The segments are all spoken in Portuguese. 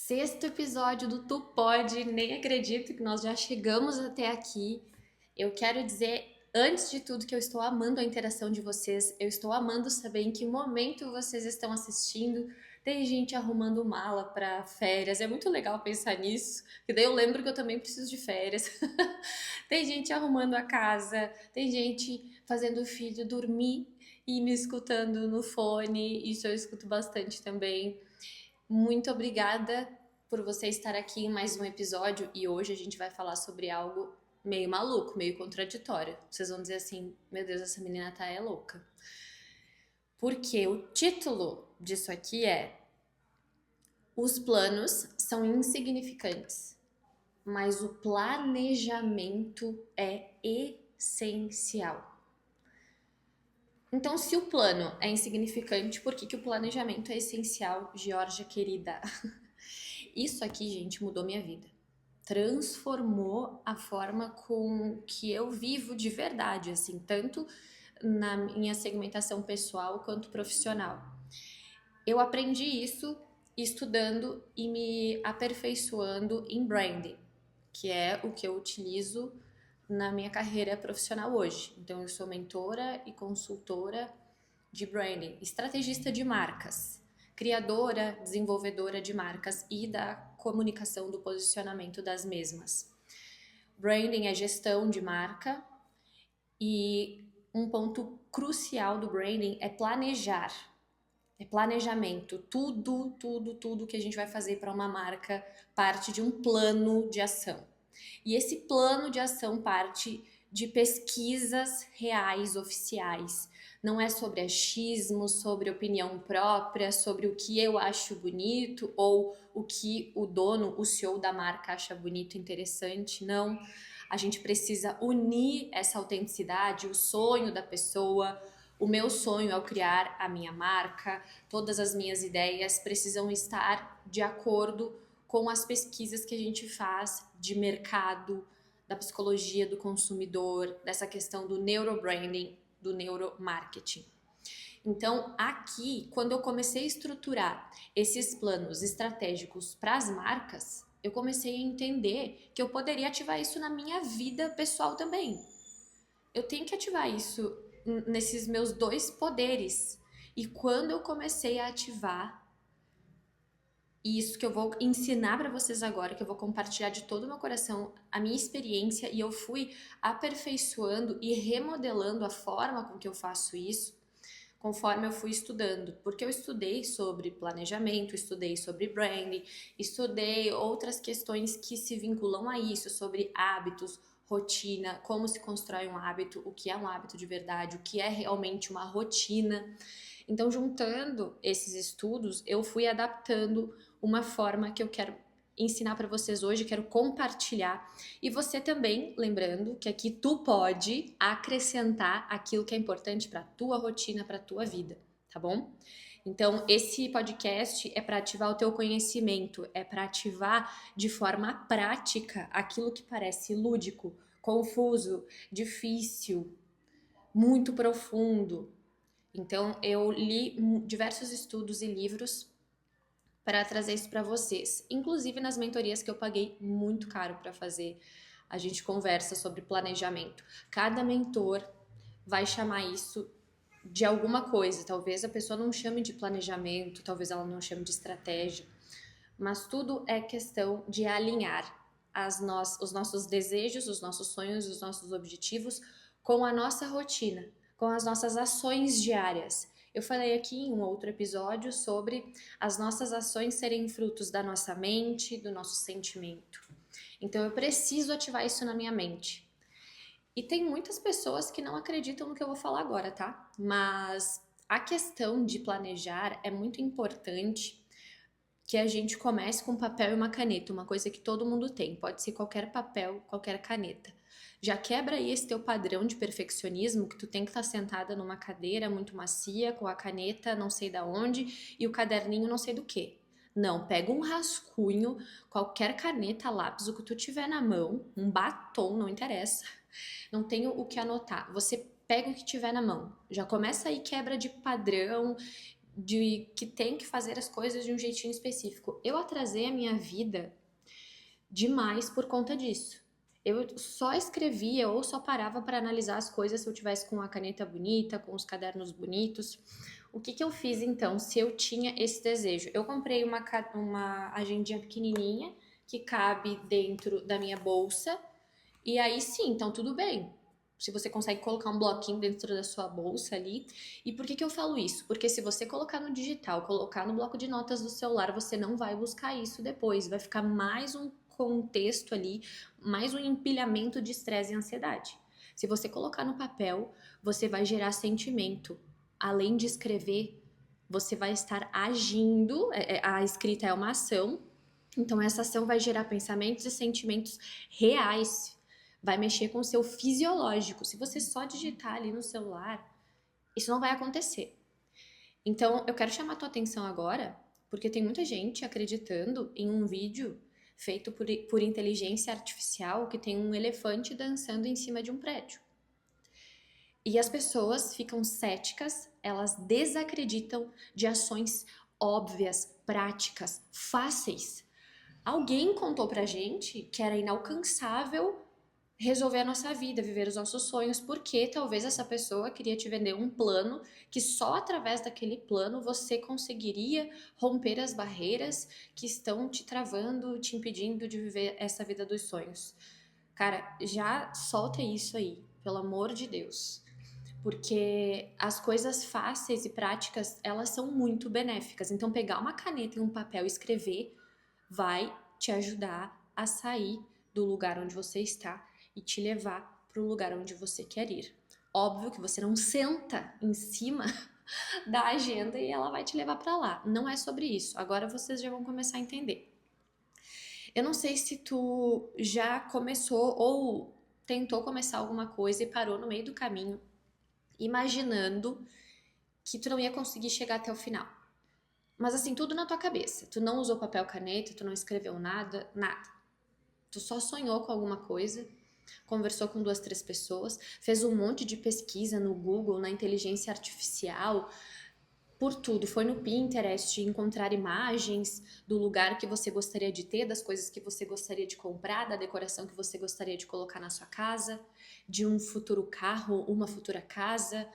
Sexto episódio do Tu Pode, nem acredito que nós já chegamos até aqui. Eu quero dizer, antes de tudo, que eu estou amando a interação de vocês, eu estou amando saber em que momento vocês estão assistindo. Tem gente arrumando mala para férias, é muito legal pensar nisso, porque daí eu lembro que eu também preciso de férias. Tem gente arrumando a casa, tem gente fazendo o filho dormir e me escutando no fone, isso eu escuto bastante também. Muito obrigada por você estar aqui em mais um episódio e hoje a gente vai falar sobre algo meio maluco, meio contraditório. Vocês vão dizer assim: meu Deus, essa menina tá louca. Porque o título disso aqui é: Os planos são insignificantes, mas o planejamento é essencial. Então, se o plano é insignificante, por que o planejamento é essencial, Georgia querida? Isso aqui, gente, mudou minha vida. Transformou a forma com que eu vivo de verdade, assim, tanto na minha segmentação pessoal quanto profissional. Eu aprendi isso estudando e me aperfeiçoando em branding, que é o que eu utilizo na minha carreira profissional hoje. Então, eu sou mentora e consultora de branding, estrategista de marcas, criadora, desenvolvedora de marcas e da comunicação do posicionamento das mesmas. Branding é gestão de marca e um ponto crucial do branding é planejar. É planejamento. Tudo que a gente vai fazer para uma marca parte de um plano de ação. E esse plano de ação parte de pesquisas reais, oficiais. Não é sobre achismo, sobre opinião própria, sobre o que eu acho bonito ou o que o dono, o CEO da marca acha bonito, interessante. Não. A gente precisa unir essa autenticidade, o sonho da pessoa. O meu sonho ao criar a minha marca, todas as minhas ideias precisam estar de acordo com as pesquisas que a gente faz de mercado, da psicologia do consumidor, dessa questão do neurobranding, do neuromarketing. Então, aqui, quando eu comecei a estruturar esses planos estratégicos para as marcas, eu comecei a entender que eu poderia ativar isso na minha vida pessoal também. Eu tenho que ativar isso nesses meus dois poderes. E quando eu comecei a ativar isso que eu vou ensinar para vocês agora, que eu vou compartilhar de todo o meu coração a minha experiência e eu fui aperfeiçoando e remodelando a forma com que eu faço isso conforme eu fui estudando, porque eu estudei sobre planejamento, estudei sobre branding, estudei outras questões que se vinculam a isso, sobre hábitos, rotina, como se constrói um hábito, o que é um hábito de verdade, o que é realmente uma rotina. Então, juntando esses estudos, eu fui adaptando uma forma que eu quero ensinar para vocês hoje, quero compartilhar. E você também, lembrando que aqui tu pode acrescentar aquilo que é importante para tua rotina, para tua vida, tá bom? Então, esse podcast é para ativar o teu conhecimento, é para ativar de forma prática aquilo que parece lúdico, confuso, difícil, muito profundo. Então, eu li diversos estudos e livros para trazer isso para vocês. Inclusive nas mentorias que eu paguei muito caro para fazer, a gente conversa sobre planejamento. Cada mentor vai chamar isso de alguma coisa. Talvez a pessoa não chame de planejamento, talvez ela não chame de estratégia, mas tudo é questão de alinhar os nossos desejos, os nossos sonhos, os nossos objetivos com a nossa rotina, com as nossas ações diárias. Eu falei aqui em um outro episódio sobre as nossas ações serem frutos da nossa mente, do nosso sentimento. Então eu preciso ativar isso na minha mente. E tem muitas pessoas que não acreditam no que eu vou falar agora, tá? Mas a questão de planejar é muito importante que a gente comece com papel e uma caneta, uma coisa que todo mundo tem, pode ser qualquer papel, qualquer caneta. Já quebra aí esse teu padrão de perfeccionismo, que tu tem que estar sentada numa cadeira muito macia, com a caneta não sei da onde e o caderninho não sei do que. Não, pega um rascunho, qualquer caneta, lápis, o que tu tiver na mão, um batom, não interessa. Não tenho o que anotar. Você pega o que tiver na mão. Já começa aí quebra de padrão, de que tem que fazer as coisas de um jeitinho específico. Eu atrasei a minha vida demais por conta disso. Eu só escrevia ou só parava para analisar as coisas se eu tivesse com a caneta bonita, com os cadernos bonitos. O que eu fiz então, se eu tinha esse desejo? Eu comprei uma agendinha pequenininha que cabe dentro da minha bolsa. E aí sim, então tudo bem. Se você consegue colocar um bloquinho dentro da sua bolsa ali. E por que eu falo isso? Porque se você colocar no digital, colocar no bloco de notas do celular, você não vai buscar isso depois. Vai ficar mais um contexto ali, mais um empilhamento de estresse e ansiedade. Se você colocar no papel, você vai gerar sentimento. Além de escrever, você vai estar agindo. A escrita é uma ação. Então, essa ação vai gerar pensamentos e sentimentos reais, vai mexer com o seu fisiológico. Se você só digitar ali no celular, isso não vai acontecer. Então, eu quero chamar a tua atenção agora, porque tem muita gente acreditando em um vídeo feito por inteligência artificial que tem um elefante dançando em cima de um prédio. E as pessoas ficam céticas, elas desacreditam de ações óbvias, práticas, fáceis. Alguém contou pra gente que era inalcançável resolver a nossa vida, viver os nossos sonhos, porque talvez essa pessoa queria te vender um plano que só através daquele plano você conseguiria romper as barreiras que estão te travando, te impedindo de viver essa vida dos sonhos. Cara, já solta isso aí, pelo amor de Deus. Porque as coisas fáceis e práticas, elas são muito benéficas. Então, pegar uma caneta e um papel e escrever vai te ajudar a sair do lugar onde você está e te levar para o lugar onde você quer ir. Óbvio que você não senta em cima da agenda e ela vai te levar para lá. Não é sobre isso. Agora vocês já vão começar a entender. Eu não sei se tu já começou ou tentou começar alguma coisa e parou no meio do caminho, imaginando que tu não ia conseguir chegar até o final. Mas assim, tudo na tua cabeça. Tu não usou papel, caneta, tu não escreveu nada, nada. Tu só sonhou com alguma coisa, conversou com 2, 3 pessoas, fez um monte de pesquisa no Google, na inteligência artificial, por tudo. Foi no Pinterest encontrar imagens do lugar que você gostaria de ter, das coisas que você gostaria de comprar, da decoração que você gostaria de colocar na sua casa, de um futuro carro, uma futura casa,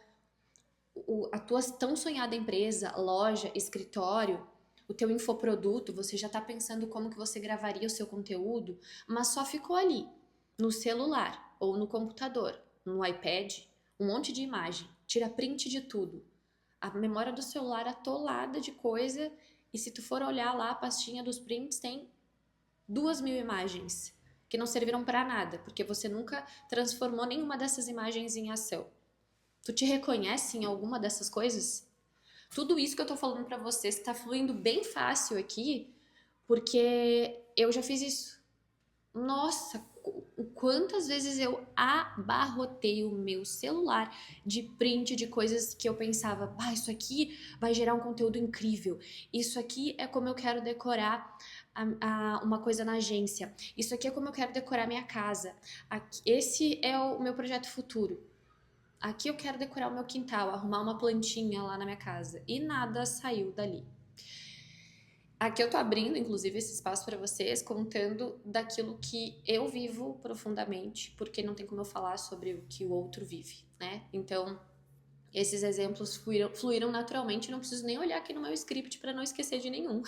a tua tão sonhada empresa, loja, escritório, o teu infoproduto, você já está pensando como que você gravaria o seu conteúdo, mas só ficou ali, no celular ou no computador, no iPad, um monte de imagem, tira print de tudo. A memória do celular atolada de coisa, e se tu for olhar lá a pastinha dos prints, tem 2.000 imagens que não serviram para nada, porque você nunca transformou nenhuma dessas imagens em ação. Tu te reconhece em alguma dessas coisas? Tudo isso que eu tô falando pra você está fluindo bem fácil aqui, porque eu já fiz isso. Nossa, quantas vezes eu abarrotei o meu celular de print de coisas que eu pensava, isso aqui vai gerar um conteúdo incrível. Isso aqui é como eu quero decorar uma coisa na agência. Isso aqui é como eu quero decorar minha casa. Esse é o meu projeto futuro. Aqui eu quero decorar o meu quintal, arrumar uma plantinha lá na minha casa. E nada saiu dali. Aqui eu tô abrindo, inclusive, esse espaço para vocês, contando daquilo que eu vivo profundamente, porque não tem como eu falar sobre o que o outro vive, né? Então, esses exemplos fluíram naturalmente, não preciso nem olhar aqui no meu script para não esquecer de nenhum.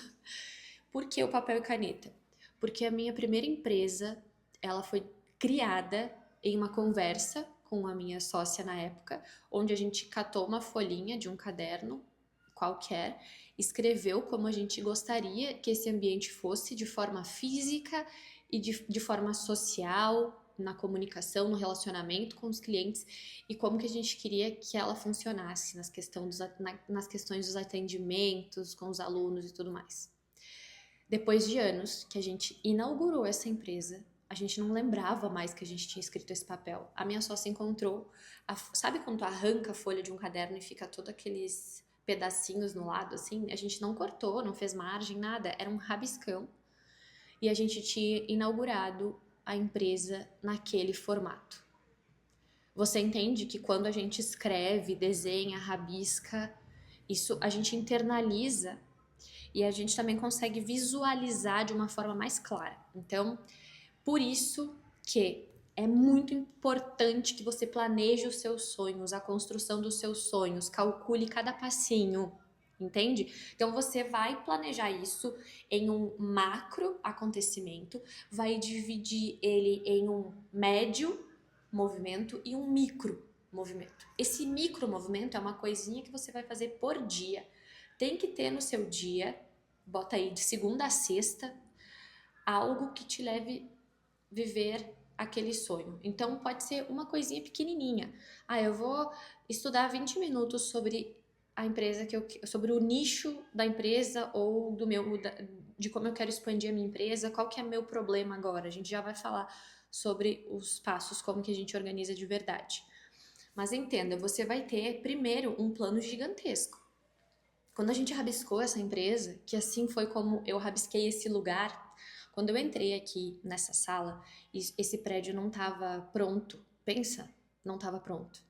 Por que o papel e caneta? Porque a minha primeira empresa, ela foi criada em uma conversa com a minha sócia na época, onde a gente catou uma folhinha de um caderno qualquer, escreveu como a gente gostaria que esse ambiente fosse de forma física e de forma social, na comunicação, no relacionamento com os clientes e como que a gente queria que ela funcionasse nas questões dos atendimentos com os alunos e tudo mais. Depois de anos que a gente inaugurou essa empresa, a gente não lembrava mais que a gente tinha escrito esse papel. A minha sócia encontrou, sabe quando tu arranca a folha de um caderno e fica todos aqueles pedacinhos no lado, assim? A gente não cortou, não fez margem, nada, era um rabiscão. E a gente tinha inaugurado a empresa naquele formato. Você entende que quando a gente escreve, desenha, rabisca, Isso a gente internaliza e a gente também consegue visualizar de uma forma mais clara. Então, por isso que é muito importante que você planeje os seus sonhos, a construção dos seus sonhos, calcule cada passinho, entende? Então você vai planejar isso em um macro acontecimento, vai dividir ele em um médio movimento e um micro movimento. Esse micro movimento é uma coisinha que você vai fazer por dia. Tem que ter no seu dia, bota aí de segunda a sexta, algo que te leve viver aquele sonho. Então pode ser uma coisinha pequenininha. Eu vou estudar 20 minutos sobre a empresa sobre o nicho da empresa ou de como eu quero expandir a minha empresa, qual que é meu problema agora. A gente já vai falar sobre os passos, como que a gente organiza de verdade. Mas entenda, você vai ter primeiro um plano gigantesco. Quando a gente rabiscou essa empresa, que assim foi como eu rabisquei esse lugar, quando eu entrei aqui nessa sala, esse prédio não estava pronto. Pensa, não estava pronto.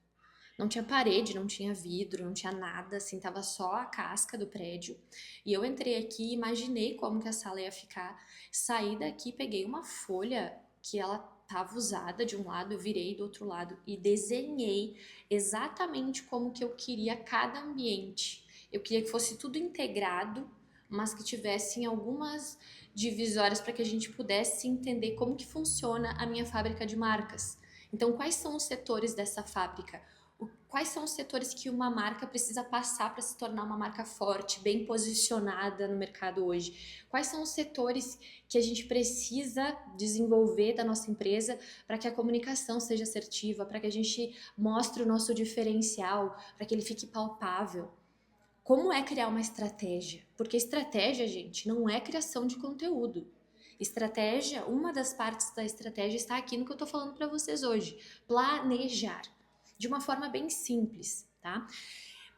Não tinha parede, não tinha vidro, não tinha nada, assim, tava só a casca do prédio. E eu entrei aqui, imaginei como que a sala ia ficar. Saí daqui, peguei uma folha que ela tava usada de um lado, eu virei do outro lado e desenhei exatamente como que eu queria cada ambiente. Eu queria que fosse tudo integrado, mas que tivessem algumas divisórias para que a gente pudesse entender como que funciona a minha fábrica de marcas. Então, quais são os setores dessa fábrica? Quais são os setores que uma marca precisa passar para se tornar uma marca forte, bem posicionada no mercado hoje? Quais são os setores que a gente precisa desenvolver da nossa empresa para que a comunicação seja assertiva, para que a gente mostre o nosso diferencial, para que ele fique palpável? Como é criar uma estratégia? Porque estratégia, gente, não é criação de conteúdo. Estratégia, uma das partes da estratégia está aqui no que eu estou falando para vocês hoje. Planejar. De uma forma bem simples, tá?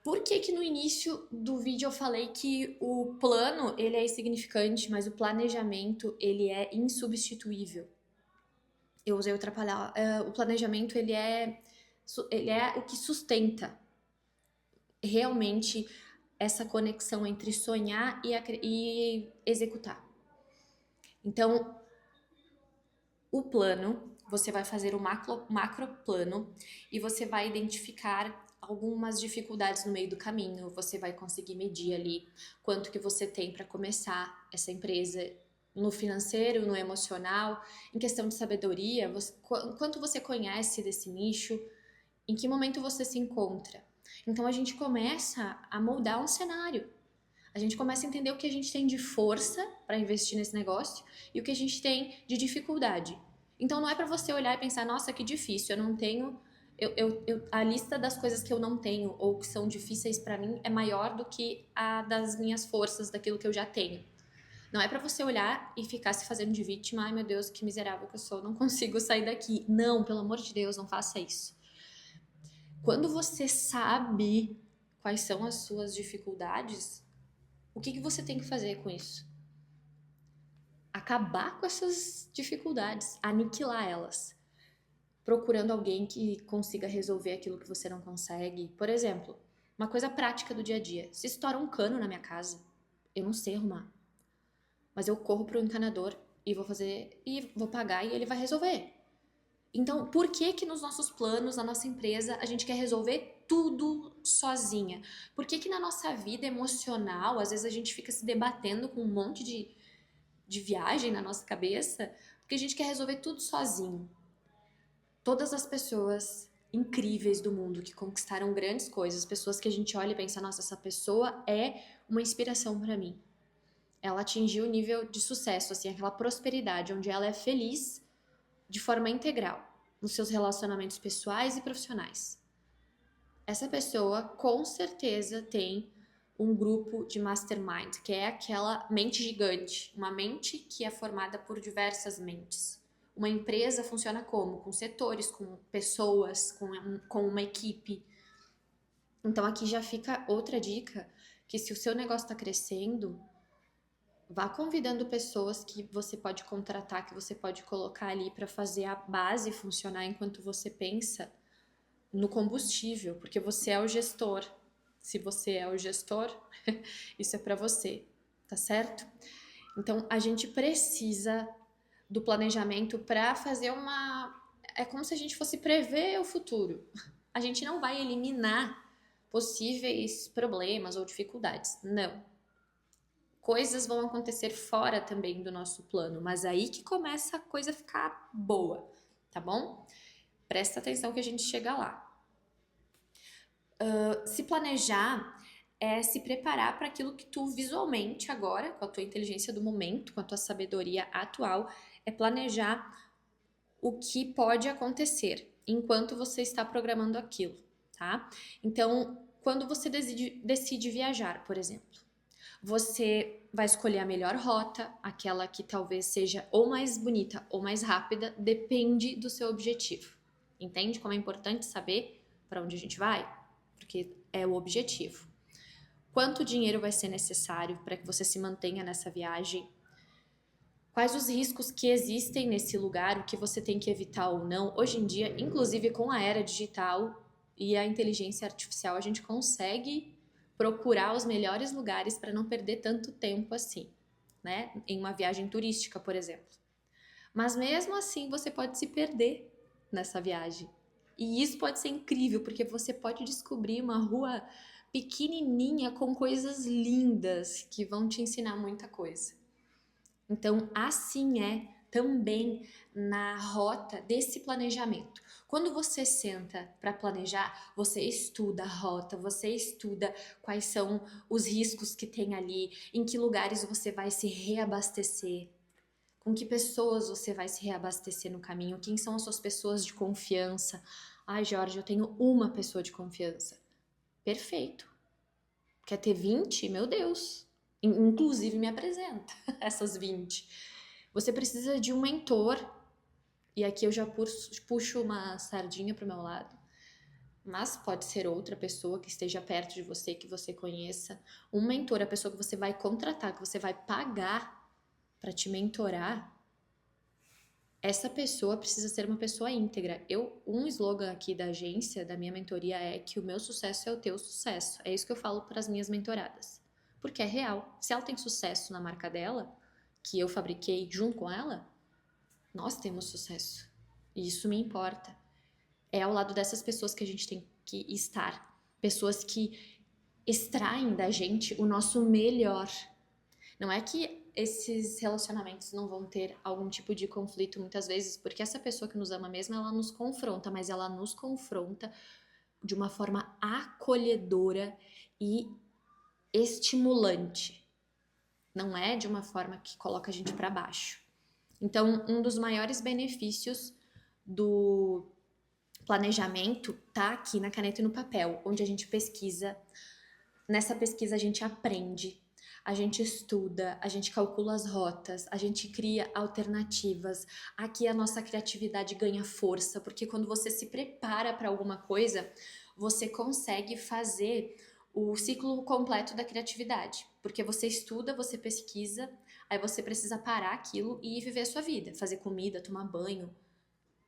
Por que que no início do vídeo eu falei que o plano, ele é insignificante, mas o planejamento, ele é insubstituível? Eu usei outra palavra. O planejamento, ele é o que sustenta realmente essa conexão entre sonhar e executar. Então, o plano, você vai fazer o macro plano e você vai identificar algumas dificuldades no meio do caminho. Você vai conseguir medir ali quanto que você tem para começar essa empresa no financeiro, no emocional, em questão de sabedoria, quanto você conhece desse nicho, em que momento você se encontra. Então a gente começa a moldar um cenário. A gente começa a entender o que a gente tem de força para investir nesse negócio e o que a gente tem de dificuldade. Então não é para você olhar e pensar, nossa, que difícil, eu não tenho. A lista das coisas que eu não tenho ou que são difíceis para mim é maior do que a das minhas forças, daquilo que eu já tenho. Não é para você olhar e ficar se fazendo de vítima, ai meu Deus, que miserável que eu sou, não consigo sair daqui. Não, pelo amor de Deus, não faça isso. Quando você sabe quais são as suas dificuldades, o que você tem que fazer com isso? Acabar com essas dificuldades, aniquilar elas, procurando alguém que consiga resolver aquilo que você não consegue. Por exemplo, uma coisa prática do dia a dia. Se estoura um cano na minha casa, eu não sei arrumar, mas eu corro pro encanador e vou pagar e ele vai resolver. Então, por que que nos nossos planos, na nossa empresa, a gente quer resolver tudo sozinha? Por que que na nossa vida emocional, às vezes a gente fica se debatendo com um monte de viagem na nossa cabeça, porque a gente quer resolver tudo sozinho? Todas as pessoas incríveis do mundo que conquistaram grandes coisas, pessoas que a gente olha e pensa, nossa, essa pessoa é uma inspiração para mim. Ela atingiu o nível de sucesso, assim, aquela prosperidade, onde ela é feliz de forma integral, nos seus relacionamentos pessoais e profissionais. Essa pessoa, com certeza, tem um grupo de mastermind, que é aquela mente gigante, uma mente que é formada por diversas mentes. Uma empresa funciona como? Com setores, com pessoas, com uma equipe. Então aqui já fica outra dica, que se o seu negócio está crescendo, vá convidando pessoas que você pode contratar, que você pode colocar ali para fazer a base funcionar enquanto você pensa no combustível, porque você é o gestor. Se você é o gestor, isso é para você, tá certo? Então, a gente precisa do planejamento para fazer uma... É como se a gente fosse prever o futuro. A gente não vai eliminar possíveis problemas ou dificuldades, não. Coisas vão acontecer fora também do nosso plano, mas aí que começa a coisa a ficar boa, tá bom? Presta atenção que a gente chega lá. Se planejar é se preparar para aquilo que tu visualmente agora, com a tua inteligência do momento, com a tua sabedoria atual, é planejar o que pode acontecer enquanto você está programando aquilo, tá? Então, quando você decide viajar, por exemplo, você vai escolher a melhor rota, aquela que talvez seja ou mais bonita ou mais rápida, depende do seu objetivo. Entende como é importante saber para onde a gente vai? Porque é o objetivo. Quanto dinheiro vai ser necessário para que você se mantenha nessa viagem? Quais os riscos que existem nesse lugar, o que você tem que evitar ou não? Hoje em dia, inclusive com a era digital e a inteligência artificial, a gente consegue procurar os melhores lugares para não perder tanto tempo assim, né? Em uma viagem turística, por exemplo. Mas mesmo assim, você pode se perder nessa viagem. E isso pode ser incrível, porque você pode descobrir uma rua pequenininha com coisas lindas que vão te ensinar muita coisa. Então, assim é também na rota desse planejamento. Quando você senta para planejar, você estuda a rota, você estuda quais são os riscos que tem ali, em que lugares você vai se reabastecer, com que pessoas você vai se reabastecer no caminho, quem são as suas pessoas de confiança. Ai, Jorge, eu tenho uma pessoa de confiança. Perfeito. Quer ter 20? Meu Deus. Inclusive me apresenta essas 20. Você precisa de um mentor, e aqui eu já puxo uma sardinha pro meu lado, mas pode ser outra pessoa que esteja perto de você, que você conheça. Um mentor, a pessoa que você vai contratar, que você vai pagar para te mentorar, essa pessoa precisa ser uma pessoa íntegra. Um slogan aqui da agência, da minha mentoria, é que o meu sucesso é o teu sucesso. É isso que eu falo para as minhas mentoradas. Porque é real. Se ela tem sucesso na marca dela, que eu fabriquei junto com ela, nós temos sucesso. E isso me importa. É ao lado dessas pessoas que a gente tem que estar. Pessoas que extraem da gente o nosso melhor. Não é que esses relacionamentos não vão ter algum tipo de conflito muitas vezes, porque essa pessoa que nos ama mesmo, ela nos confronta, mas ela nos confronta de uma forma acolhedora e estimulante. Não é de uma forma que coloca a gente para baixo. Então, um dos maiores benefícios do planejamento tá aqui na caneta e no papel, onde a gente pesquisa. Nessa pesquisa a gente aprende, a gente estuda, a gente calcula as rotas, a gente cria alternativas. Aqui a nossa criatividade ganha força, porque quando você se prepara para alguma coisa, você consegue fazer o ciclo completo da criatividade. Porque você estuda, você pesquisa, aí você precisa parar aquilo e viver a sua vida, fazer comida, tomar banho,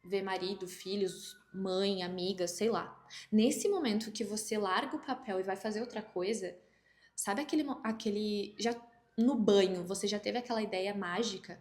ver marido, filhos, mãe, amiga, sei lá. Nesse momento que você larga o papel e vai fazer outra coisa, sabe aquele já no banho, você já teve aquela ideia mágica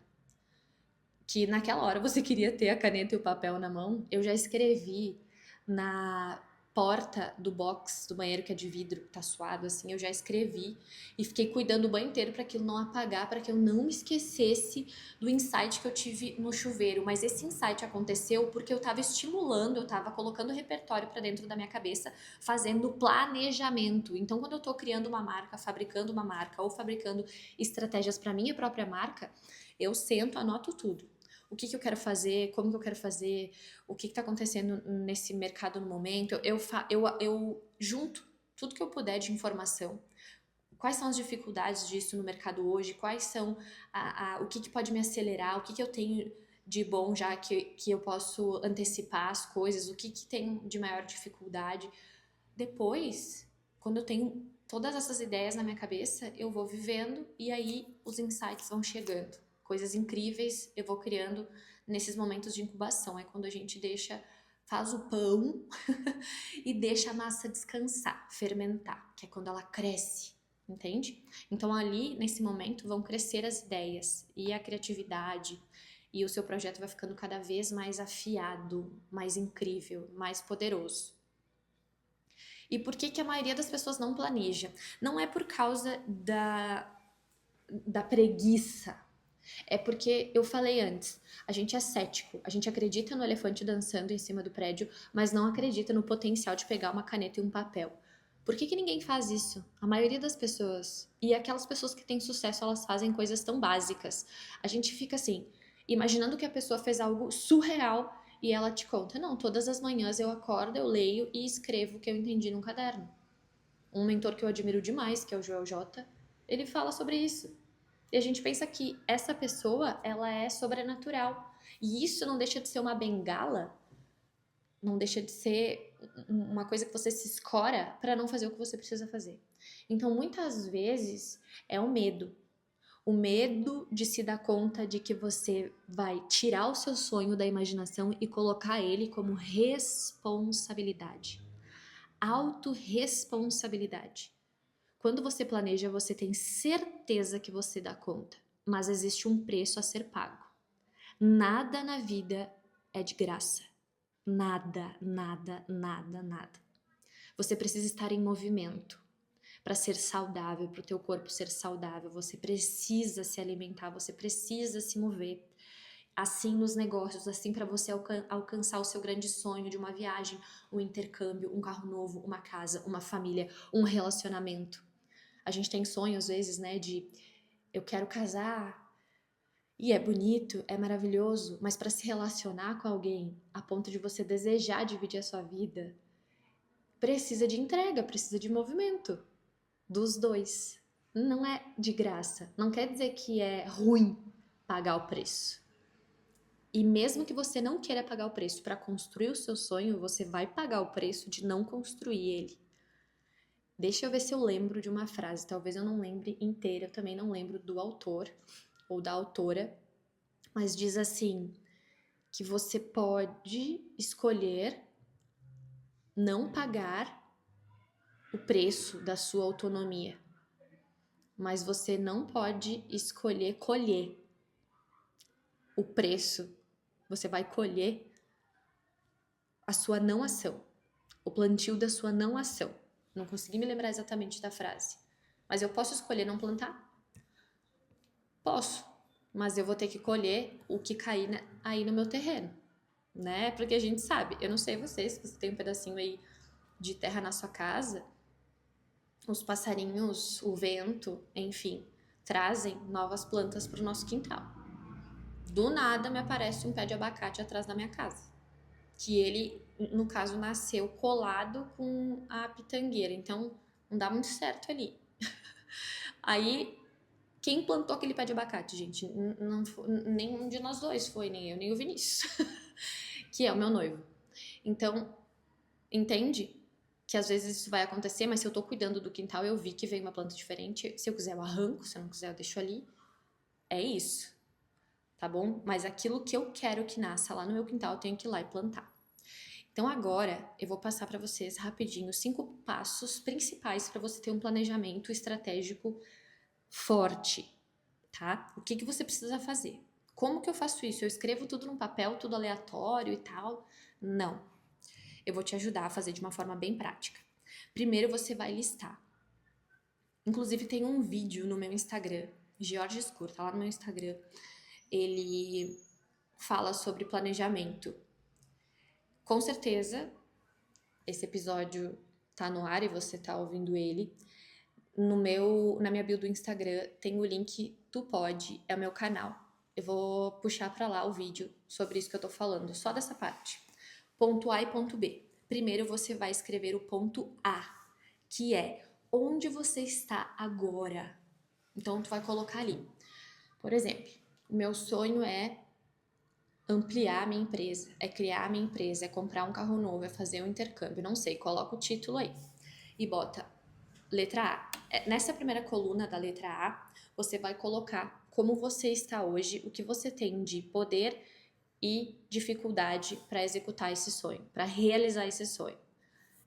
que naquela hora você queria ter a caneta e o papel na mão? Eu já escrevi na porta do box do banheiro que é de vidro, que tá suado assim, eu já escrevi e fiquei cuidando o banho inteiro para aquilo não apagar, para que eu não me esquecesse do insight que eu tive no chuveiro. Mas esse insight aconteceu porque eu tava estimulando, eu tava colocando o repertório para dentro da minha cabeça, fazendo planejamento. Então, quando eu tô criando uma marca, fabricando uma marca ou fabricando estratégias para minha própria marca, eu sento, anoto tudo. O que eu quero fazer, como que eu quero fazer, o que está acontecendo nesse mercado no momento. Eu junto tudo que eu puder de informação. Quais são as dificuldades disso no mercado hoje? Quais são o que pode me acelerar? O que eu tenho de bom já que eu posso antecipar as coisas? O que tem de maior dificuldade? Depois, quando eu tenho todas essas ideias na minha cabeça, eu vou vivendo e aí os insights vão chegando. Coisas incríveis eu vou criando nesses momentos de incubação. É quando a gente deixa faz o pão e deixa a massa descansar, fermentar, que é quando ela cresce, entende? Então ali, nesse momento, vão crescer as ideias e a criatividade, e o seu projeto vai ficando cada vez mais afiado, mais incrível, mais poderoso. E por que que a maioria das pessoas não planeja? Não é por causa da preguiça. É porque eu falei antes, a gente é cético, a gente acredita no elefante dançando em cima do prédio, mas não acredita no potencial de pegar uma caneta e um papel. Por que que ninguém faz isso? A maioria das pessoas, e aquelas pessoas que têm sucesso, elas fazem coisas tão básicas. A gente fica assim, imaginando que a pessoa fez algo surreal e ela te conta, não, todas as manhãs eu acordo, eu leio e escrevo o que eu entendi num caderno. Um mentor que eu admiro demais, que é o Joel J, ele fala sobre isso. E a gente pensa que essa pessoa, ela é sobrenatural. E isso não deixa de ser uma bengala, não deixa de ser uma coisa que você se escora para não fazer o que você precisa fazer. Então, muitas vezes, é o medo. O medo de se dar conta de que você vai tirar o seu sonho da imaginação e colocar ele como responsabilidade. Autorresponsabilidade. Quando você planeja, você tem certeza que você dá conta, mas existe um preço a ser pago. Nada na vida é de graça. Nada, nada, nada, nada. Você precisa estar em movimento para ser saudável, para o teu corpo ser saudável. Você precisa se alimentar, você precisa se mover. Assim nos negócios, assim para você alcançar o seu grande sonho de uma viagem, um intercâmbio, um carro novo, uma casa, uma família, um relacionamento. A gente tem sonho às vezes, né, de eu quero casar, e é bonito, é maravilhoso, mas para se relacionar com alguém a ponto de você desejar dividir a sua vida, precisa de entrega, precisa de movimento dos dois. Não é de graça. Não quer dizer que é ruim pagar o preço. E mesmo que você não queira pagar o preço para construir o seu sonho, você vai pagar o preço de não construir ele. Deixa eu ver se eu lembro de uma frase, talvez eu não lembre inteira, eu também não lembro do autor ou da autora, mas diz assim, que você pode escolher não pagar o preço da sua autonomia, mas você não pode escolher colher o preço, você vai colher a sua não ação, o plantio da sua não ação. Não consegui me lembrar exatamente da frase, mas eu posso escolher não plantar? Posso, mas eu vou ter que colher o que cair aí no meu terreno, né? Porque a gente sabe, eu não sei vocês, se você tem um pedacinho aí de terra na sua casa, os passarinhos, o vento, enfim, trazem novas plantas para o nosso quintal. Do nada me aparece um pé de abacate atrás da minha casa, que ele, no caso, nasceu colado com a pitangueira, então não dá muito certo ali. Aí, quem plantou aquele pé de abacate, gente? Não, nenhum de nós dois foi, nem eu, nem o Vinícius, que é o meu noivo. Então, entende? Que às vezes isso vai acontecer, mas se eu tô cuidando do quintal, eu vi que veio uma planta diferente. Se eu quiser, eu arranco, se eu não quiser, eu deixo ali. É isso, tá bom? Mas aquilo que eu quero que nasça lá no meu quintal, eu tenho que ir lá e plantar. Então agora eu vou passar para vocês rapidinho 5 passos principais para você ter um planejamento estratégico forte, tá? O que que você precisa fazer? Como que eu faço isso? Eu escrevo tudo num papel, tudo aleatório e tal? Não. Eu vou te ajudar a fazer de uma forma bem prática. Primeiro você vai listar. Inclusive tem um vídeo no meu Instagram, George Scur, tá lá no meu Instagram. Ele fala sobre planejamento. Com certeza, esse episódio tá no ar e você tá ouvindo ele. Na minha bio do Instagram tem o link Tu Pode, é o meu canal. Eu vou puxar para lá o vídeo sobre isso que eu tô falando, só dessa parte. Ponto A e ponto B. Primeiro você vai escrever o ponto A, que é onde você está agora. Então tu vai colocar ali. Por exemplo, o meu sonho é ampliar a minha empresa, é criar a minha empresa, é comprar um carro novo, é fazer um intercâmbio, não sei, coloca o título aí. E bota letra A. Nessa primeira coluna da letra A, você vai colocar como você está hoje, o que você tem de poder e dificuldade para executar esse sonho, para realizar esse sonho.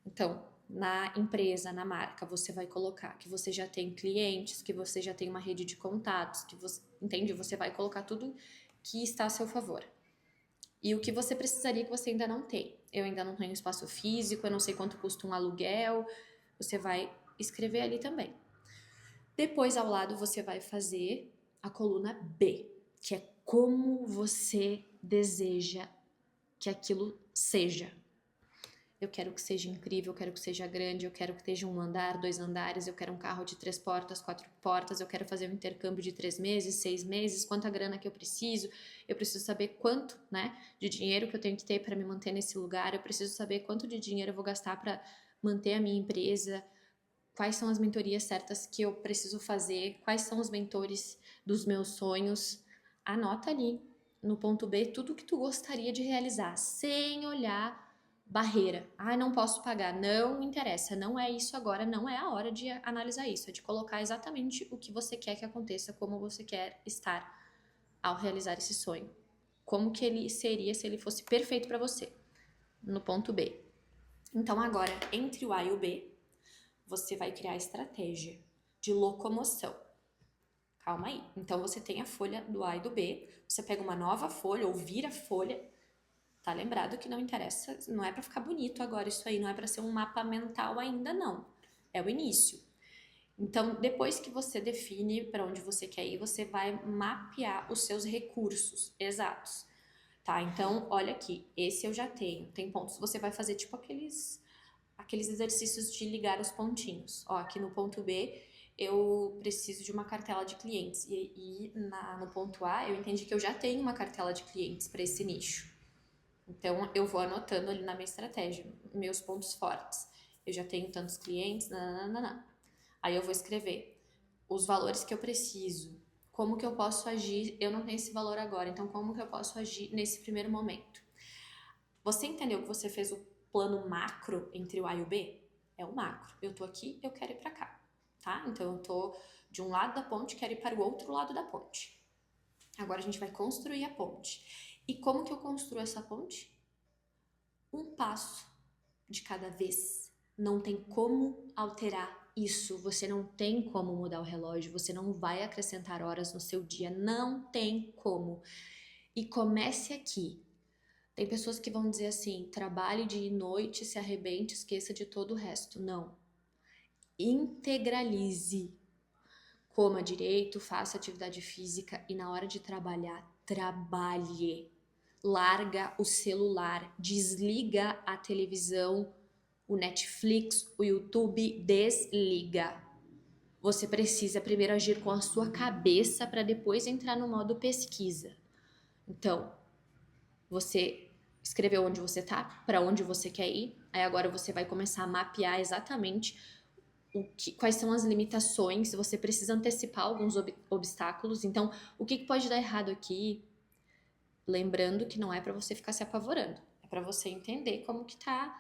Então, na empresa, na marca, você vai colocar que você já tem clientes, que você já tem uma rede de contatos, que você, entende? Você vai colocar tudo que está a seu favor. E o que você precisaria que você ainda não tem. Eu ainda não tenho espaço físico, eu não sei quanto custa um aluguel. Você vai escrever ali também. Depois, ao lado, você vai fazer a coluna B, que é como você deseja que aquilo seja. Eu quero que seja incrível, eu quero que seja grande, eu quero que esteja 1 andar, 2 andares, eu quero um carro de 3 portas, 4 portas, eu quero fazer um intercâmbio de 3 meses, 6 meses, quanta grana que eu preciso saber quanto, né, de dinheiro que eu tenho que ter para me manter nesse lugar, eu preciso saber quanto de dinheiro eu vou gastar para manter a minha empresa, quais são as mentorias certas que eu preciso fazer, quais são os mentores dos meus sonhos. Anota ali no ponto B tudo que tu gostaria de realizar, sem olhar barreira. Não posso pagar. Não interessa, não é isso agora, não é a hora de analisar isso, é de colocar exatamente o que você quer que aconteça, como você quer estar ao realizar esse sonho. Como que ele seria se ele fosse perfeito para você, no ponto B. Então agora, entre o A e o B, você vai criar a estratégia de locomoção. Calma aí. Então você tem a folha do A e do B, você pega uma nova folha ou vira folha. Tá lembrado que não interessa, não é para ficar bonito agora isso aí, não é para ser um mapa mental ainda não. É o início. Então, depois que você define para onde você quer ir, você vai mapear os seus recursos exatos. Tá? Então, olha aqui, esse eu já tenho, tem pontos. Você vai fazer tipo aqueles exercícios de ligar os pontinhos. Ó, aqui no ponto B, eu preciso de uma cartela de clientes. No ponto A, eu entendi que eu já tenho uma cartela de clientes para esse nicho. Então, eu vou anotando ali na minha estratégia, meus pontos fortes. Eu já tenho tantos clientes, nananana. Aí eu vou escrever os valores que eu preciso, como que eu posso agir, eu não tenho esse valor agora, então como que eu posso agir nesse primeiro momento? Você entendeu que você fez o plano macro entre o A e o B? É o macro. Eu tô aqui, eu quero ir pra cá, tá? Então, eu tô de um lado da ponte, quero ir para o outro lado da ponte. Agora a gente vai construir a ponte. E como que eu construo essa ponte? Um passo de cada vez. Não tem como alterar isso. Você não tem como mudar o relógio. Você não vai acrescentar horas no seu dia. Não tem como. E comece aqui. Tem pessoas que vão dizer assim: trabalhe de noite, se arrebente, esqueça de todo o resto. Não. Integralize. Coma direito, faça atividade física e na hora de trabalhar, trabalhe. Larga o celular, desliga a televisão, o Netflix, o YouTube, desliga. Você precisa primeiro agir com a sua cabeça para depois entrar no modo pesquisa. Então, você escreveu onde você tá, para onde você quer ir, aí agora você vai começar a mapear exatamente quais são as limitações, você precisa antecipar alguns obstáculos. Então, o que pode dar errado aqui? Lembrando que não é para você ficar se apavorando, é para você entender como que tá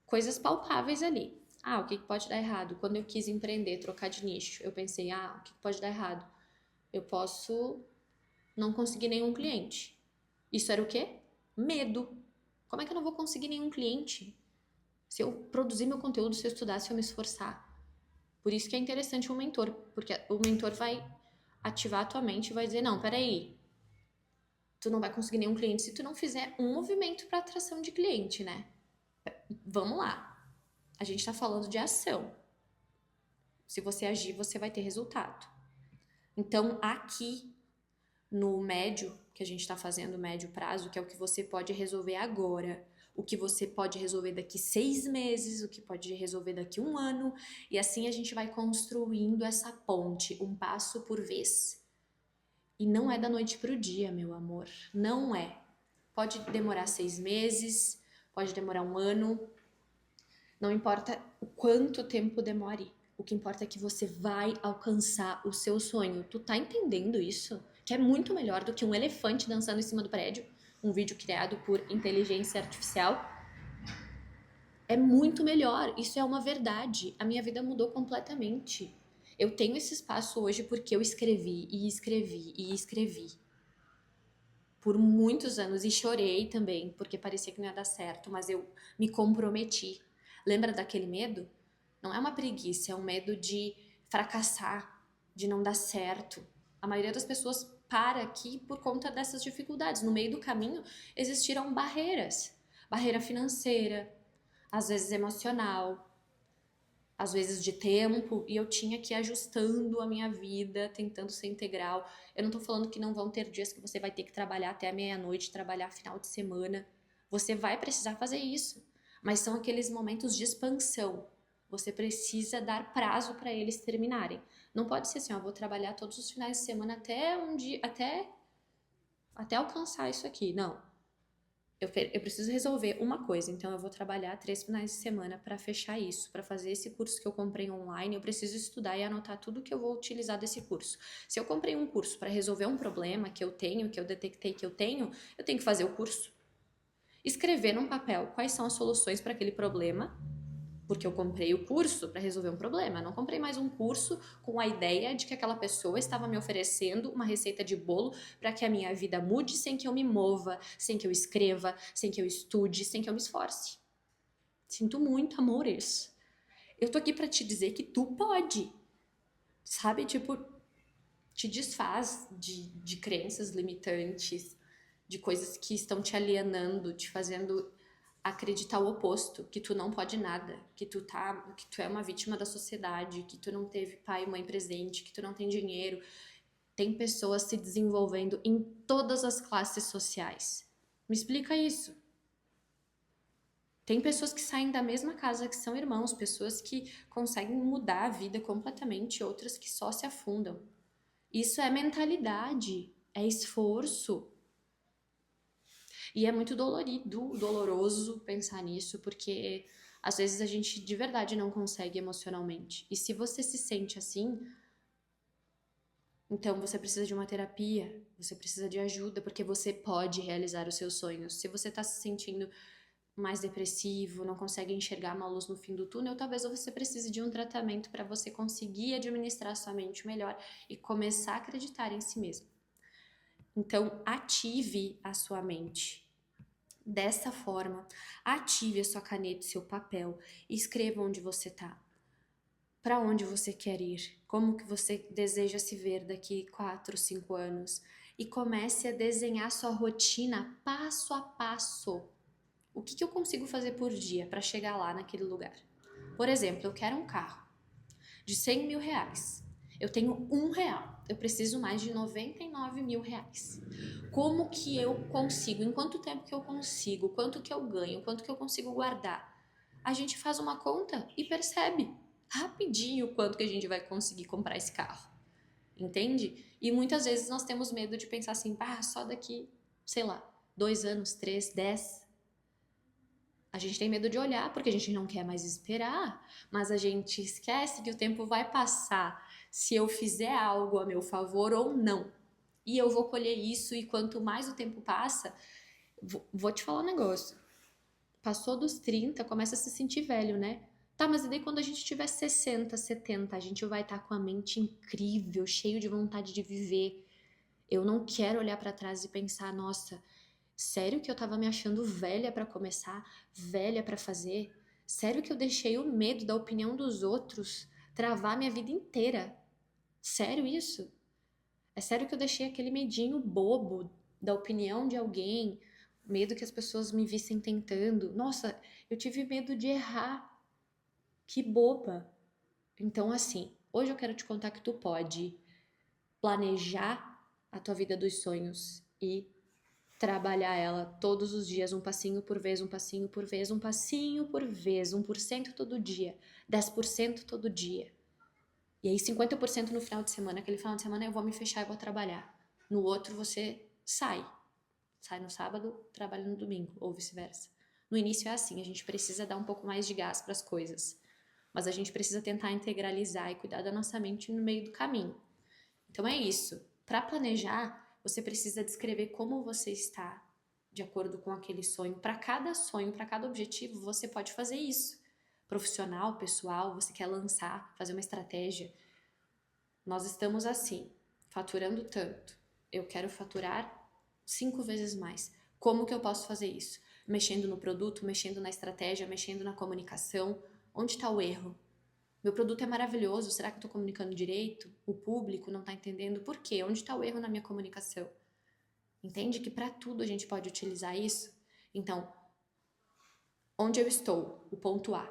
coisas palpáveis ali. O que pode dar errado? Quando eu quis empreender, trocar de nicho, eu pensei, o que pode dar errado? Eu posso não conseguir nenhum cliente. Isso era o quê? Medo. Como é que eu não vou conseguir nenhum cliente? Se eu produzir meu conteúdo, se eu estudar, se eu me esforçar. Por isso que é interessante um mentor, porque o mentor vai ativar a tua mente e vai dizer, não, peraí, tu não vai conseguir nenhum cliente se tu não fizer um movimento para atração de cliente, né? Vamos lá. A gente tá falando de ação. Se você agir, você vai ter resultado. Então, aqui no médio, que a gente tá fazendo médio prazo, que é o que você pode resolver agora, o que você pode resolver daqui 6 meses, o que pode resolver daqui 1 ano, e assim a gente vai construindo essa ponte, um passo por vez. E não é da noite pro dia, meu amor. Não é. Pode demorar 6 meses, pode demorar 1 ano. Não importa o quanto tempo demore. O que importa é que você vai alcançar o seu sonho. Tu tá entendendo isso? Que é muito melhor do que um elefante dançando em cima do prédio. Um vídeo criado por inteligência artificial. É muito melhor. Isso é uma verdade. A minha vida mudou completamente. Eu tenho esse espaço hoje porque eu escrevi e escrevi e escrevi. por muitos anos e chorei também, porque parecia que não ia dar certo, mas eu me comprometi. Lembra daquele medo? Não é uma preguiça, é um medo de fracassar, de não dar certo. A maioria das pessoas para aqui por conta dessas dificuldades. No meio do caminho existiram barreiras. Barreira financeira, às vezes emocional, às vezes de tempo, e eu tinha que ir ajustando a minha vida, tentando ser integral. Eu não tô falando que não vão ter dias que você vai ter que trabalhar até a meia-noite, trabalhar final de semana. Você vai precisar fazer isso, mas são aqueles momentos de expansão. Você precisa dar prazo para eles terminarem. Não pode ser assim, ó, vou trabalhar todos os finais de semana até um dia, até alcançar isso aqui. Não. Eu preciso resolver uma coisa, então eu vou trabalhar 3 finais de semana para fechar isso, para fazer esse curso que eu comprei online. Eu preciso estudar e anotar tudo que eu vou utilizar desse curso. Se eu comprei um curso para resolver um problema que eu tenho, que eu detectei que eu tenho que fazer o curso. Escrever num papel quais são as soluções para aquele problema, porque eu comprei o curso para resolver um problema. Eu não comprei mais um curso com a ideia de que aquela pessoa estava me oferecendo uma receita de bolo para que a minha vida mude sem que eu me mova, sem que eu escreva, sem que eu estude, sem que eu me esforce. Sinto muito, amores. Eu tô aqui para te dizer que tu pode. Sabe, tipo, te desfaz de crenças limitantes, de coisas que estão te alienando, te fazendo acreditar o oposto, que tu não pode nada, que tu é uma vítima da sociedade, que tu não teve pai e mãe presente, que tu não tem dinheiro. Tem pessoas se desenvolvendo em todas as classes sociais. Me explica isso. Tem pessoas que saem da mesma casa que são irmãos, pessoas que conseguem mudar a vida completamente, outras que só se afundam. Isso é mentalidade, é esforço. E é muito doloroso pensar nisso, porque às vezes a gente de verdade não consegue emocionalmente. E se você se sente assim, então você precisa de uma terapia, você precisa de ajuda, porque você pode realizar os seus sonhos. Se você tá se sentindo mais depressivo, não consegue enxergar uma luz no fim do túnel, talvez você precise de um tratamento para você conseguir administrar sua mente melhor e começar a acreditar em si mesmo. Então, ative a sua mente. Dessa forma, ative a sua caneta e seu papel e escreva onde você está. Para onde você quer ir? Como que você deseja se ver daqui 4, 5 anos? E comece a desenhar sua rotina passo a passo. O que eu consigo fazer por dia para chegar lá naquele lugar? Por exemplo, eu quero um carro de 100 mil reais. Eu tenho R$ 1. Eu preciso mais de 99 mil reais. Como que eu consigo? Em quanto tempo que eu consigo? Quanto que eu ganho? Quanto que eu consigo guardar? A gente faz uma conta e percebe rapidinho quanto que a gente vai conseguir comprar esse carro. Entende? E muitas vezes nós temos medo de pensar assim, só daqui, sei lá, 2 anos, 3, 10. A gente tem medo de olhar porque a gente não quer mais esperar, mas a gente esquece que o tempo vai passar se eu fizer algo a meu favor ou não. E eu vou colher isso, e quanto mais o tempo passa, vou te falar um negócio. Passou dos 30, começa a se sentir velho, né? Tá, mas e daí quando a gente tiver 60, 70, a gente vai estar com a mente incrível, cheio de vontade de viver. Eu não quero olhar para trás e pensar, nossa, sério que eu tava me achando velha pra começar, velha pra fazer? Sério que eu deixei o medo da opinião dos outros travar minha vida inteira? Sério isso? É sério que eu deixei aquele medinho bobo da opinião de alguém, medo que as pessoas me vissem tentando? Nossa, eu tive medo de errar. Que boba. Então, assim, hoje eu quero te contar que tu pode planejar a tua vida dos sonhos e trabalhar ela todos os dias, um passinho por vez, um passinho por vez, um passinho por vez, 1% todo dia, 10% todo dia. E aí 50% no final de semana, aquele final de semana eu vou me fechar e vou trabalhar. No outro você sai. Sai no sábado, trabalha no domingo, ou vice-versa. No início é assim, a gente precisa dar um pouco mais de gás para as coisas. Mas a gente precisa tentar integralizar e cuidar da nossa mente no meio do caminho. Então é isso. Para planejar, você precisa descrever como você está de acordo com aquele sonho. Para cada sonho, para cada objetivo, você pode fazer isso. Profissional, pessoal, você quer lançar, fazer uma estratégia. Nós estamos assim, faturando tanto. Eu quero faturar 5 vezes mais. Como que eu posso fazer isso? Mexendo no produto, mexendo na estratégia, mexendo na comunicação. Onde está o erro? Meu produto é maravilhoso, será que eu estou comunicando direito? O público não está entendendo por quê? Onde está o erro na minha comunicação? Entende que para tudo a gente pode utilizar isso? Então, onde eu estou? O ponto A.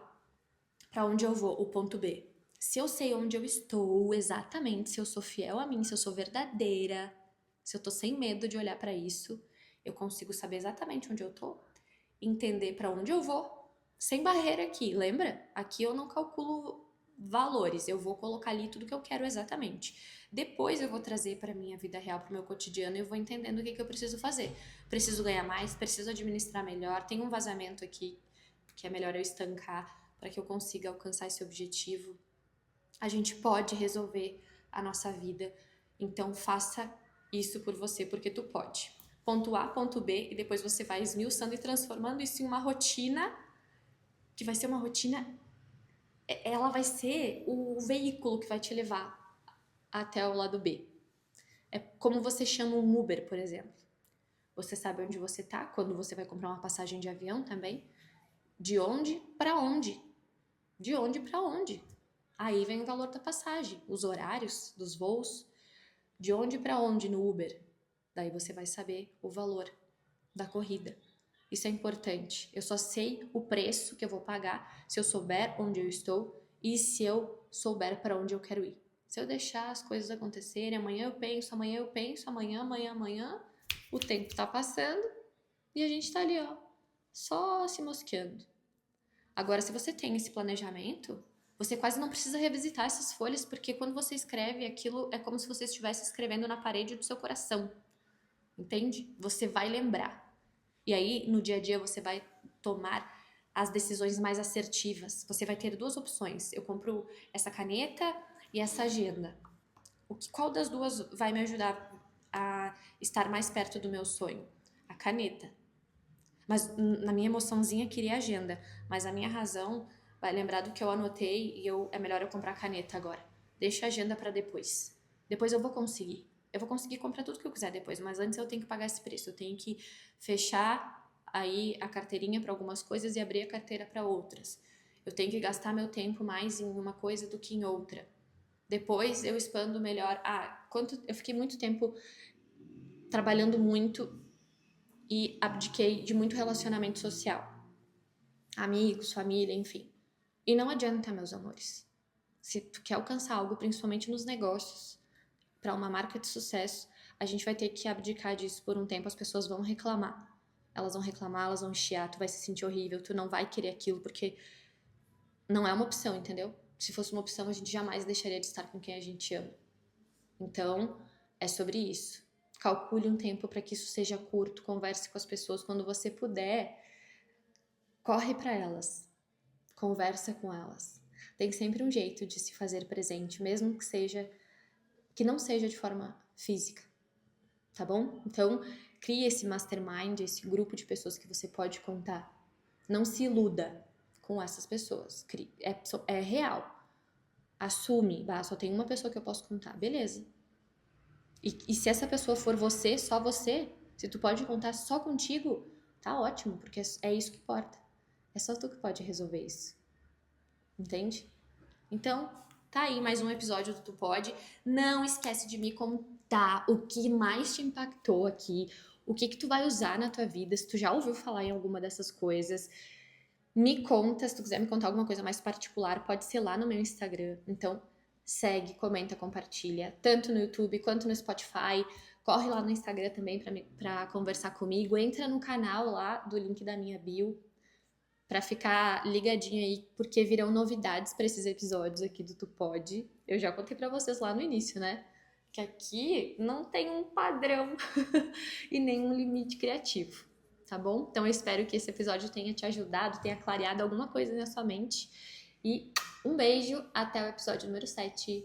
Para onde eu vou? O ponto B. Se eu sei onde eu estou exatamente, se eu sou fiel a mim, se eu sou verdadeira, se eu tô sem medo de olhar para isso, eu consigo saber exatamente onde eu tô, entender para onde eu vou, sem barreira aqui, lembra? Aqui eu não calculo valores, eu vou colocar ali tudo que eu quero exatamente. Depois eu vou trazer para minha vida real, para o meu cotidiano, e eu vou entendendo o que eu preciso fazer. Preciso ganhar mais, preciso administrar melhor, tem um vazamento aqui que é melhor eu estancar para que eu consiga alcançar esse objetivo. A gente pode resolver a nossa vida, então faça isso por você, porque tu pode. Ponto A, ponto B, e depois você vai esmiuçando e transformando isso em uma rotina, que vai ser uma rotina, ela vai ser o veículo que vai te levar até o lado B. É como você chama um Uber, por exemplo. Você sabe onde você tá, quando você vai comprar uma passagem de avião também. De onde para onde? De onde para onde? Aí vem o valor da passagem, os horários dos voos, de onde para onde no Uber. Daí você vai saber o valor da corrida. Isso é importante. Eu só sei o preço que eu vou pagar se eu souber onde eu estou e se eu souber para onde eu quero ir. Se eu deixar as coisas acontecerem, amanhã eu penso, amanhã, o tempo tá passando e a gente tá ali, ó, só se mosqueando. Agora, se você tem esse planejamento, você quase não precisa revisitar essas folhas, porque quando você escreve aquilo, é como se você estivesse escrevendo na parede do seu coração. Entende? Você vai lembrar. E aí, no dia a dia, você vai tomar as decisões mais assertivas. Você vai ter duas opções. Eu compro essa caneta e essa agenda. Qual das duas vai me ajudar a estar mais perto do meu sonho? A caneta. Mas na minha emoçãozinha queria agenda. Mas a minha razão vai lembrar do que eu anotei e é melhor eu comprar a caneta agora. Deixa a agenda para depois. Depois eu vou conseguir. Eu vou conseguir comprar tudo que eu quiser depois, mas antes eu tenho que pagar esse preço. Eu tenho que fechar aí a carteirinha para algumas coisas e abrir a carteira para outras. Eu tenho que gastar meu tempo mais em uma coisa do que em outra. Depois eu expando melhor. Eu fiquei muito tempo trabalhando muito e abdiquei de muito relacionamento social. Amigos, família, enfim. E não adianta, meus amores. Se tu quer alcançar algo, principalmente nos negócios, para uma marca de sucesso, a gente vai ter que abdicar disso por um tempo. As pessoas vão reclamar. Elas vão chiar, tu vai se sentir horrível, tu não vai querer aquilo, porque não é uma opção, entendeu? Se fosse uma opção, a gente jamais deixaria de estar com quem a gente ama. Então, é sobre isso. Calcule um tempo para que isso seja curto, converse com as pessoas. Quando você puder, corre para elas, conversa com elas. Tem sempre um jeito de se fazer presente, mesmo que não seja de forma física, tá bom? Então, crie esse mastermind, esse grupo de pessoas que você pode contar. Não se iluda com essas pessoas. É real. Assume, só tem uma pessoa que eu posso contar, beleza. E se essa pessoa for você, só você, se tu pode contar só contigo, tá ótimo, porque é isso que importa. É só tu que pode resolver isso. Entende? Então, tá aí mais um episódio do Tu Pode. Não esquece de me contar o que mais te impactou aqui, o que tu vai usar na tua vida, se tu já ouviu falar em alguma dessas coisas. Me conta, se tu quiser me contar alguma coisa mais particular, pode ser lá no meu Instagram. Então, segue, comenta, compartilha, tanto no YouTube quanto no Spotify. Corre lá no Instagram também pra conversar comigo. Entra no canal lá do link da minha bio pra ficar ligadinho aí, porque virão novidades pra esses episódios aqui do Tu Pode. Eu já contei pra vocês lá no início, né? Que aqui não tem um padrão e nenhum limite criativo, tá bom? Então eu espero que esse episódio tenha te ajudado, tenha clareado alguma coisa na sua mente. E um beijo, até o episódio número 7.